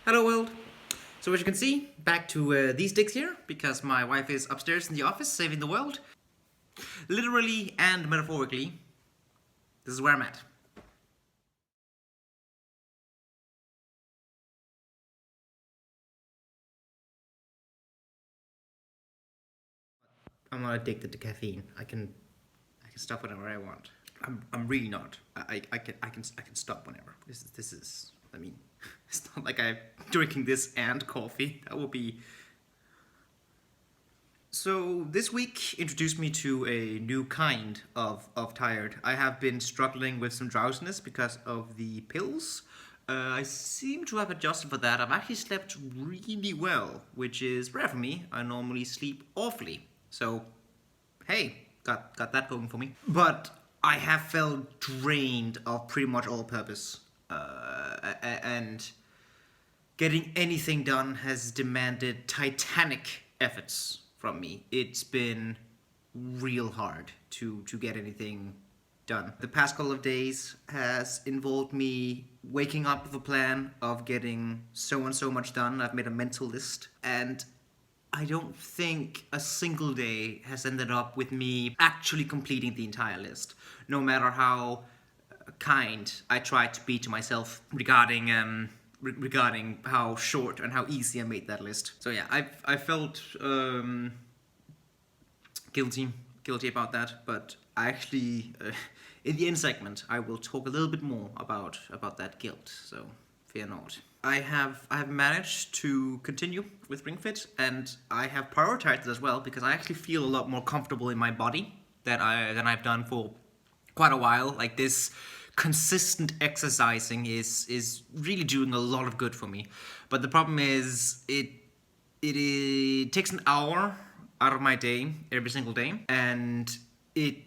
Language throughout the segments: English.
Hello world! So as you can see, back to these sticks here, because my wife is upstairs in the office saving the world. Literally and metaphorically, this is where I'm at. I'm not addicted to caffeine. I can stop whenever I want. I'm really not. I can stop whenever. This is I mean, it's not like I'm drinking this and coffee. That would be. So this week introduced me to a new kind of tired. I have been struggling with some drowsiness because of the pills. I seem to have adjusted for that. I've actually slept really well, which is rare for me. I normally sleep awfully. So, hey, got that going for me. But I have felt drained of pretty much all purpose. And getting anything done has demanded titanic efforts from me. It's been real hard to get anything done. The past couple of days has involved me waking up with a plan of getting so and so much done. I've made a mental list, and I don't think a single day has ended up with me actually completing the entire list, no matter how kind I tried to be to myself regarding how short and how easy I made that list. So yeah, I felt guilty about that, but I actually in the end segment I will talk a little bit more about that guilt. So fear not. I have managed to continue with Ring Fit, and I have prioritized it as well because I actually feel a lot more comfortable in my body than I've done for quite a while. Like, this consistent exercising is really doing a lot of good for me. But the problem is it takes an hour out of my day every single day, and it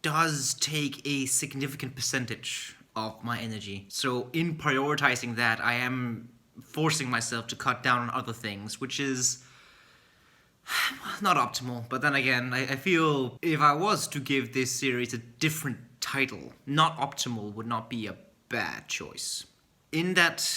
does take a significant percentage of my energy. So in prioritizing that, I am forcing myself to cut down on other things, which is not optimal. But then again, I feel if I was to give this series a different title, not optimal would not be a bad choice. In that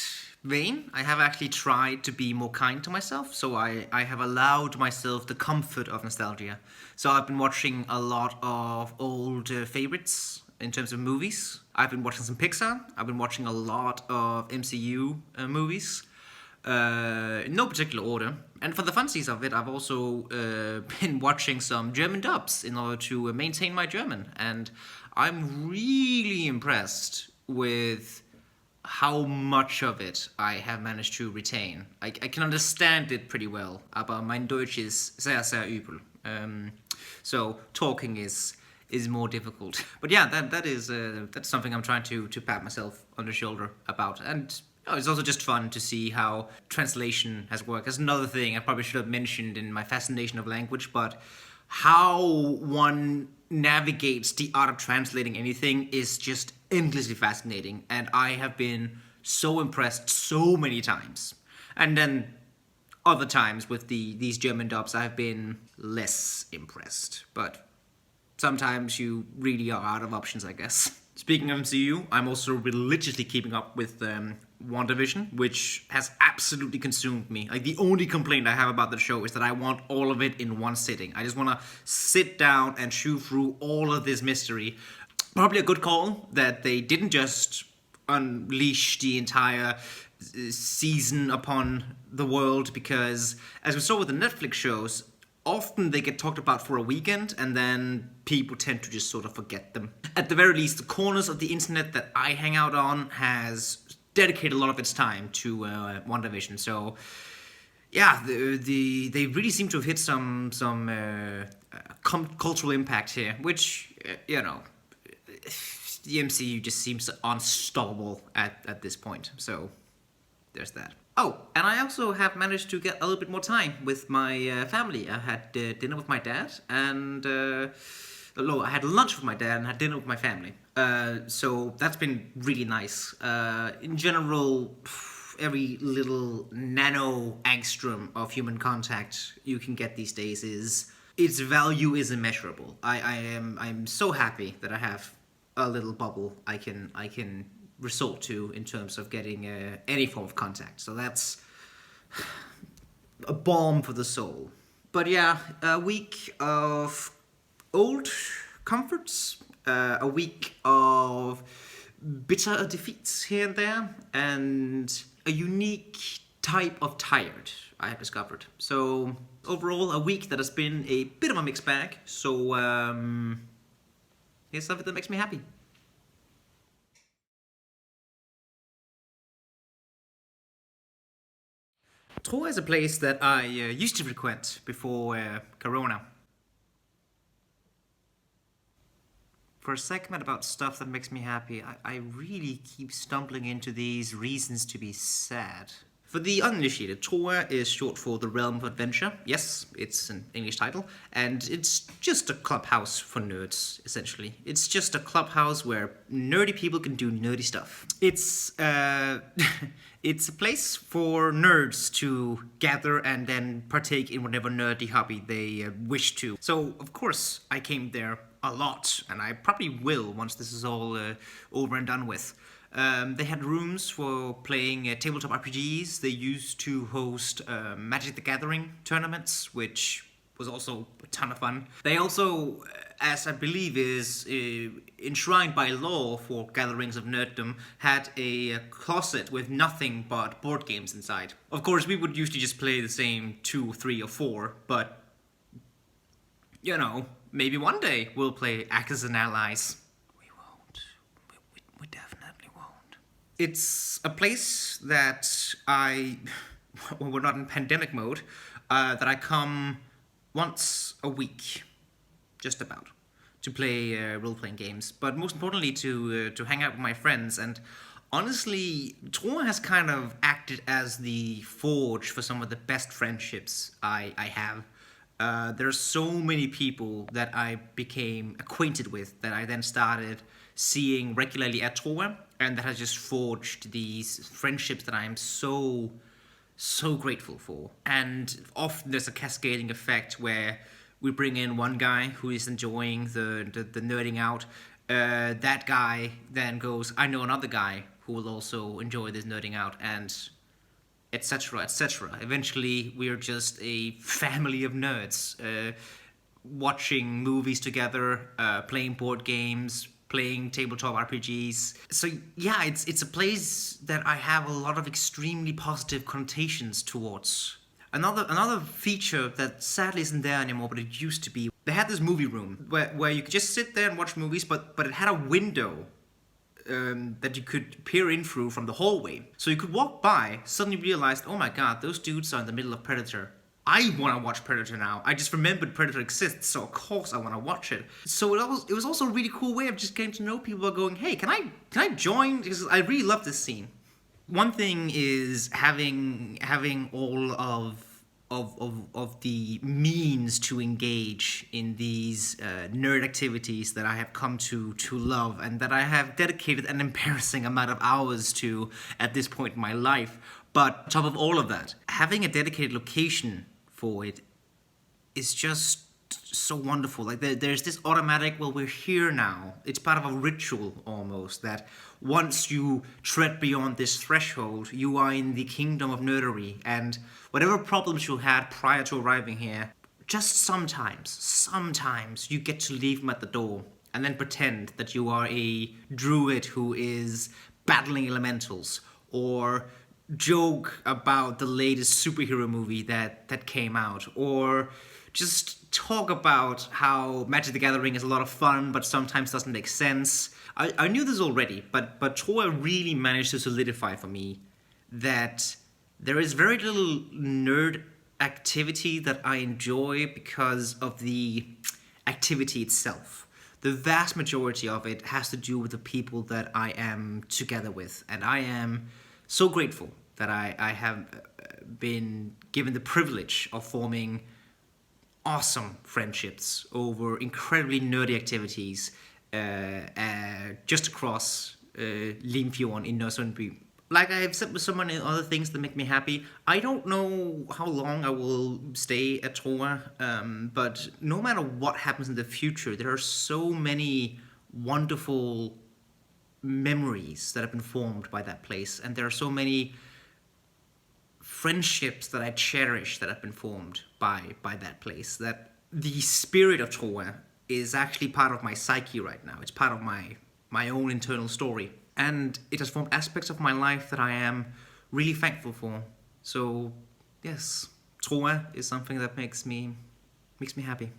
vein, I have actually tried to be more kind to myself, so I have allowed myself the comfort of nostalgia. So I've been watching a lot of old favorites in terms of movies. I've been watching some Pixar. I've been watching a lot of MCU movies. In no particular order. And for the funsies of it, I've also been watching some German dubs in order to maintain my German. And I'm really impressed with how much of it I have managed to retain. I can understand it pretty well, aber mein Deutsch ist sehr, sehr übel. So talking is more difficult. But yeah, that's something I'm trying to pat myself on the shoulder about. And it's also just fun to see how translation has worked. That's another thing I probably should have mentioned in my fascination of language, but how one navigates the art of translating anything is just endlessly fascinating, and I have been so impressed so many times. And then other times with these German dubs, I've been less impressed. But sometimes you really are out of options, I guess. Speaking of MCU, I'm also religiously keeping up with WandaVision, which has absolutely consumed me. Like, the only complaint I have about the show is that I want all of it in one sitting. I just want to sit down and chew through all of this mystery. Probably a good call that they didn't just unleash the entire season upon the world, because, as we saw with the Netflix shows, often they get talked about for a weekend and then people tend to just sort of forget them. At the very least, the corners of the internet that I hang out on has dedicated a lot of its time to WandaVision. So yeah, they really seem to have hit some cultural impact here, which the MCU just seems unstoppable at this point. So there's that. Oh, and I also have managed to get a little bit more time with my family. I had dinner with my dad, and I had lunch with my dad and had dinner with my family. So that's been really nice. In general, every little nano angstrom of human contact you can get these days its value is immeasurable. I'm so happy that I have a little bubble I can resort to in terms of getting any form of contact. So that's a balm for the soul. But yeah, a week of old comforts, a week of bitter defeats here and there, and a unique type of tired I have discovered. So overall, a week that has been a bit of a mixed bag. So here's something that makes me happy. TRoA is a place that I used to frequent before Corona. For a segment about stuff that makes me happy, I really keep stumbling into these reasons to be sad. For the uninitiated, TRoA is short for The Realm of Adventure. Yes, it's an English title, and it's just a clubhouse for nerds, essentially. It's just a clubhouse where nerdy people can do nerdy stuff. It's it's a place for nerds to gather and then partake in whatever nerdy hobby they wish to. So, of course, I came there a lot, and I probably will once this is all over and done with. They had rooms for playing tabletop RPGs. They used to host Magic the Gathering tournaments, which was also a ton of fun. They also, as I believe is enshrined by law for gatherings of nerddom, had a closet with nothing but board games inside. Of course, we would usually just play the same 2, 3, or 4, but, you know, maybe one day we'll play Axis and Allies. We won't. We definitely won't. It's a place that when we're not in pandemic mode, that I come once a week, just about, to play role-playing games. But most importantly, to hang out with my friends. And honestly, TRoA has kind of acted as the forge for some of the best friendships I have. There are so many people that I became acquainted with that I then started seeing regularly at TRoA, and that has just forged these friendships that I am so grateful for. And often there's a cascading effect where we bring in one guy who is enjoying the nerding out. That guy then goes, I know another guy who will also enjoy this nerding out, and etc., etc. Eventually, we're just a family of nerds, watching movies together, playing board games, playing tabletop RPGs. So yeah, it's a place that I have a lot of extremely positive connotations towards. Another feature that sadly isn't there anymore, but it used to be, they had this movie room where you could just sit there and watch movies, but it had a window that you could peer in through from the hallway. So you could walk by, suddenly realized, oh my god, those dudes are in the middle of Predator. I want to watch Predator now. I just remembered Predator exists, so of course I want to watch it. So it was also a really cool way of just getting to know people, going, hey, can I join? Because I really love this scene. One thing is having all of the means to engage in these nerd activities that I have come to love, and that I have dedicated an embarrassing amount of hours to at this point in my life. But on top of all of that, having a dedicated location for it is just so wonderful. Like there's this automatic, well, we're here now. It's part of a ritual almost, that once you tread beyond this threshold, you are in the kingdom of nerdery, and whatever problems you had prior to arriving here, just sometimes you get to leave them at the door and then pretend that you are a druid who is battling elementals, or joke about the latest superhero movie that came out, or just talk about how Magic the Gathering is a lot of fun but sometimes doesn't make sense. I knew this already, but TRoA really managed to solidify for me that there is very little nerd activity that I enjoy because of the activity itself. The vast majority of it has to do with the people that I am together with, and I am so grateful that I have been given the privilege of forming awesome friendships over incredibly nerdy activities just across Limfjorden in Nørresundby. Like I have said with so many other things that make me happy, I don't know how long I will stay at TRoA, but no matter what happens in the future, there are so many wonderful memories that have been formed by that place, and there are so many friendships that I cherish that have been formed by that place, that the spirit of TRoA is actually part of my psyche right now. It's part of my own internal story, and it has formed aspects of my life that I am really thankful for. So yes, TRoA is something that makes me happy.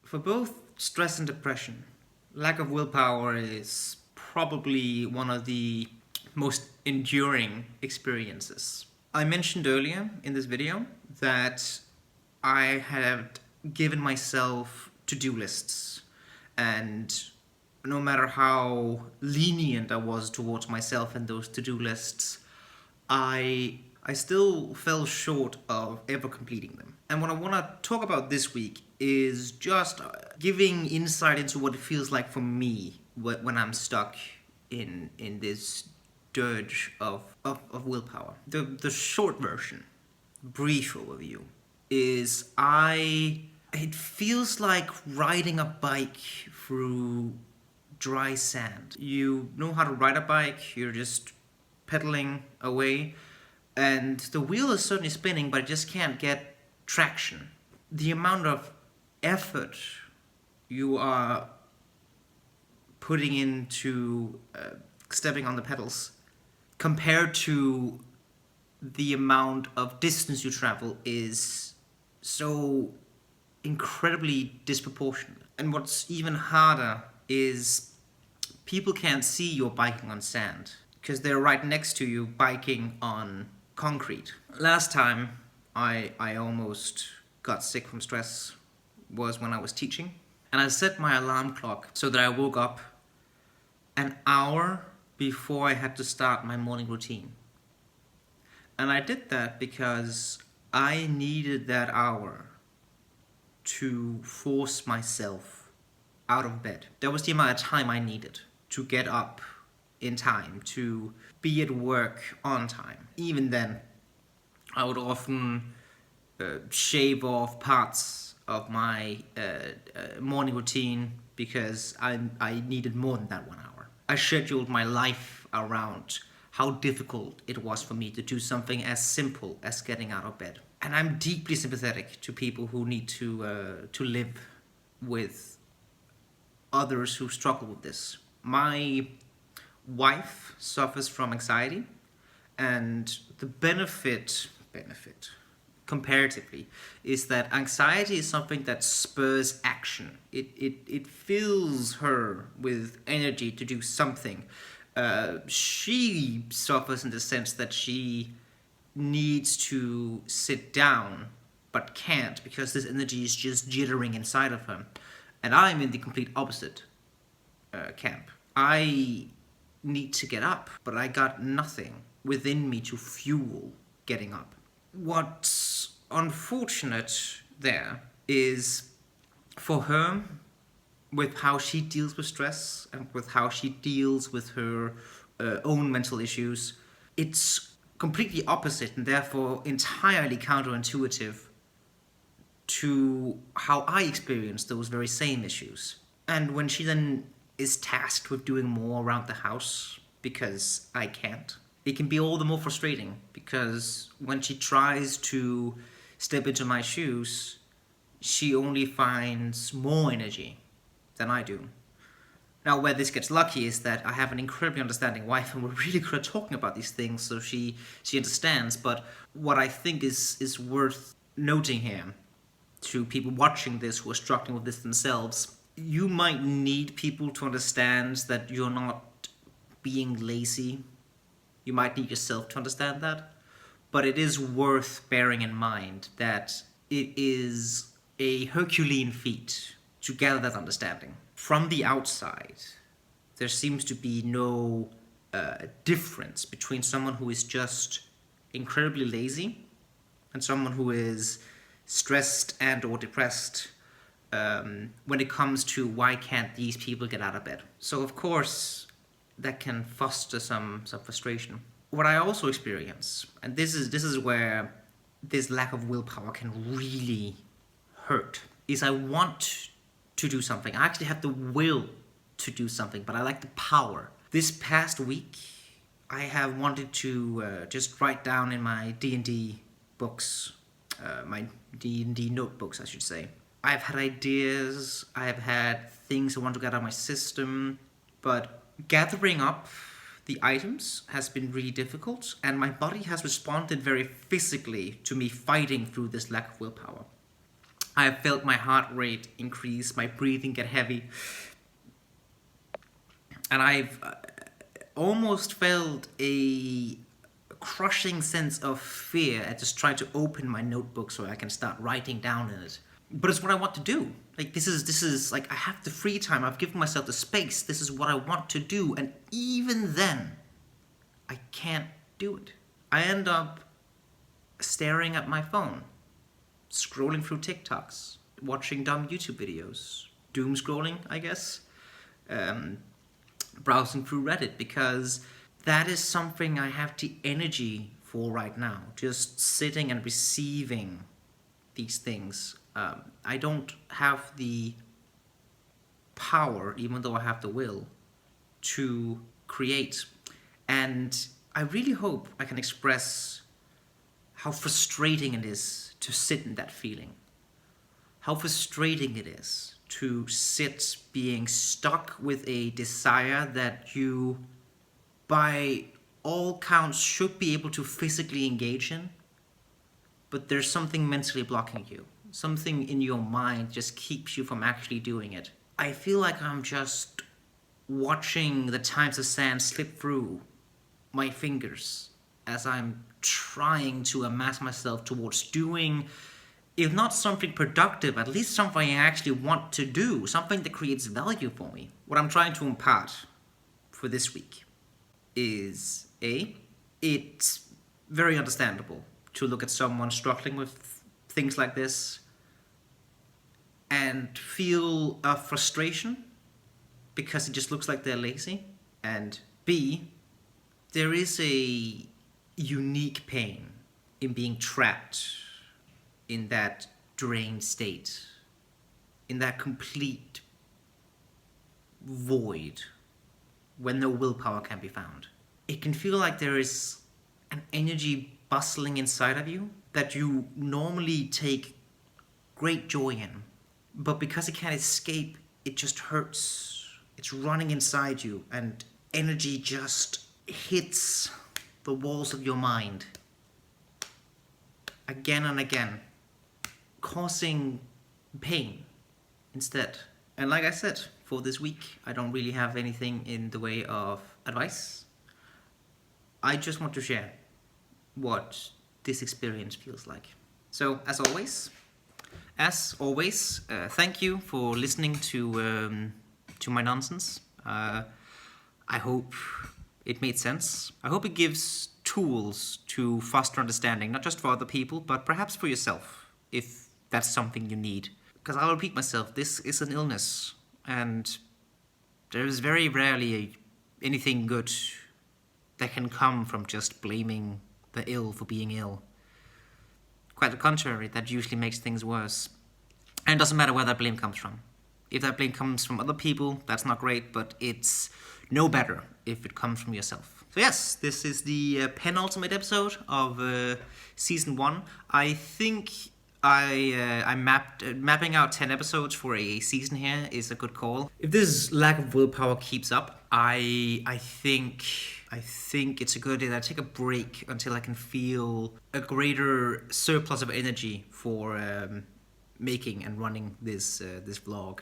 For both stress and depression, lack of willpower is probably one of the most enduring experiences. I mentioned earlier in this video that I had given myself to-do lists, and no matter how lenient I was towards myself in those to-do lists, I still fell short of ever completing them. And what I want to talk about this week is just giving insight into what it feels like for me when I'm stuck in this dirge of willpower. The short version, brief overview, is it feels like riding a bike through dry sand. You know how to ride a bike, you're just pedaling away, and the wheel is certainly spinning, but it just can't get traction. The amount of effort you are putting into stepping on the pedals compared to the amount of distance you travel is so incredibly disproportionate. And what's even harder is people can't see you're biking on sand because they're right next to you biking on concrete. Last time I almost got sick from stress was when I was teaching, and I set my alarm clock so that I woke up an hour before I had to start my morning routine. And I did that because I needed that hour to force myself out of bed. That was the amount of time I needed to get up in time, to be at work on time. Even then, I would often shave off parts of my morning routine because I needed more than that 1 hour. I scheduled my life around how difficult it was for me to do something as simple as getting out of bed. And I'm deeply sympathetic to people who need to live with others who struggle with this. My wife suffers from anxiety, and the benefit comparatively is that anxiety is something that spurs action. It fills her with energy to do something. She suffers in the sense that she needs to sit down but can't because this energy is just jittering inside of her. And I'm in the complete opposite camp. I need to get up, but I got nothing within me to fuel getting up. What's unfortunate there is for her, with how she deals with stress and with how she deals with her own mental issues, it's completely opposite and therefore entirely counterintuitive to how I experience those very same issues. And when she then is tasked with doing more around the house because I can't, it can be all the more frustrating because when she tries to step into my shoes, she only finds more energy than I do. Now, where this gets lucky is that I have an incredibly understanding wife and we're really good at talking about these things, so she understands. But what I think is worth noting here to people watching this who are struggling with this themselves, you might need people to understand that you're not being lazy. You might need yourself to understand that. But it is worth bearing in mind that it is a Herculean feat to gather that understanding. From the outside, there seems to be no difference between someone who is just incredibly lazy and someone who is stressed and or depressed when it comes to why can't these people get out of bed. So of course, that can foster some frustration. What I also experience, and this is where this lack of willpower can really hurt, is I want to do something. I actually have the will to do something, but I lack the power. This past week, I have wanted to just write down in my D&D books, my D&D notebooks, I should say. I've had ideas, I've had things I want to get out of my system, but gathering up the items has been really difficult, and my body has responded very physically to me fighting through this lack of willpower. I have felt my heart rate increase, my breathing get heavy, and I've almost felt a crushing sense of fear at just trying to open my notebook so I can start writing down in it. But it's what I want to do. Like this is like I have the free time. I've given myself the space. This is what I want to do, and even then, I can't do it. I end up staring at my phone, scrolling through TikToks, watching dumb YouTube videos, doom scrolling, I guess, browsing through Reddit, because that is something I have the energy for right now. Just sitting and receiving these things. I don't have the power, even though I have the will, to create. And I really hope I can express how frustrating it is to sit in that feeling. How frustrating it is to sit being stuck with a desire that you, by all counts, should be able to physically engage in, but there's something mentally blocking you. Something in your mind just keeps you from actually doing it. I feel like I'm just watching the times of sand slip through my fingers as I'm trying to amass myself towards doing, if not something productive, at least something I actually want to do, something that creates value for me. What I'm trying to impart for this week is it's very understandable to look at someone struggling with things like this and feel a frustration because it just looks like they're lazy. And B, there is a unique pain in being trapped in that drained state, in that complete void when no willpower can be found. It can feel like there is an energy bustling inside of you that you normally take great joy in, but because it can't escape, it just hurts. It's running inside you, and energy just hits the walls of your mind again and again, causing pain instead. And like I said, for this week, I don't really have anything in the way of advice. I just want to share what this experience feels like. So, as always, thank you for listening to my nonsense. I hope it made sense. I hope it gives tools to foster understanding, not just for other people, but perhaps for yourself, if that's something you need. Because I'll repeat myself, this is an illness, and there is very rarely anything good that can come from just blaming the ill for being ill. Quite the contrary, that usually makes things worse. And it doesn't matter where that blame comes from. If that blame comes from other people, that's not great, but it's no better if it comes from yourself. So yes, this is the penultimate episode of season 1. I think I'm mapping out 10 episodes for a season here is a good call. If this lack of willpower keeps up, I think it's a good idea that I take a break until I can feel a greater surplus of energy for making and running this vlog.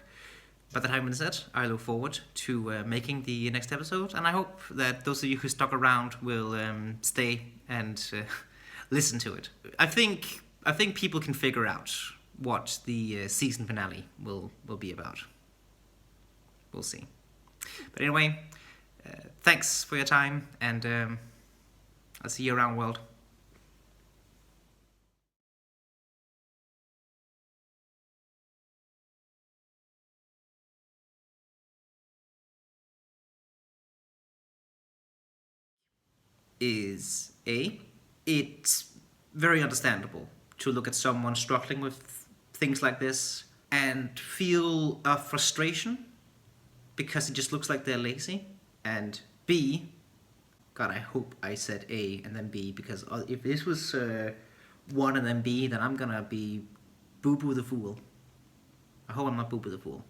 By the time it's said, I look forward to making the next episode, and I hope that those of you who stuck around will stay and listen to it. I think people can figure out what the season finale will be about. We'll see. But anyway, thanks for your time, and I'll see you around, world. is A, it's very understandable to look at someone struggling with things like this and feel a frustration because it just looks like they're lazy. And B, God, I hope I said A and then B, because if this was 1 and then B, then I'm gonna be Boo Boo the Fool. I hope I'm not Boo Boo the Fool.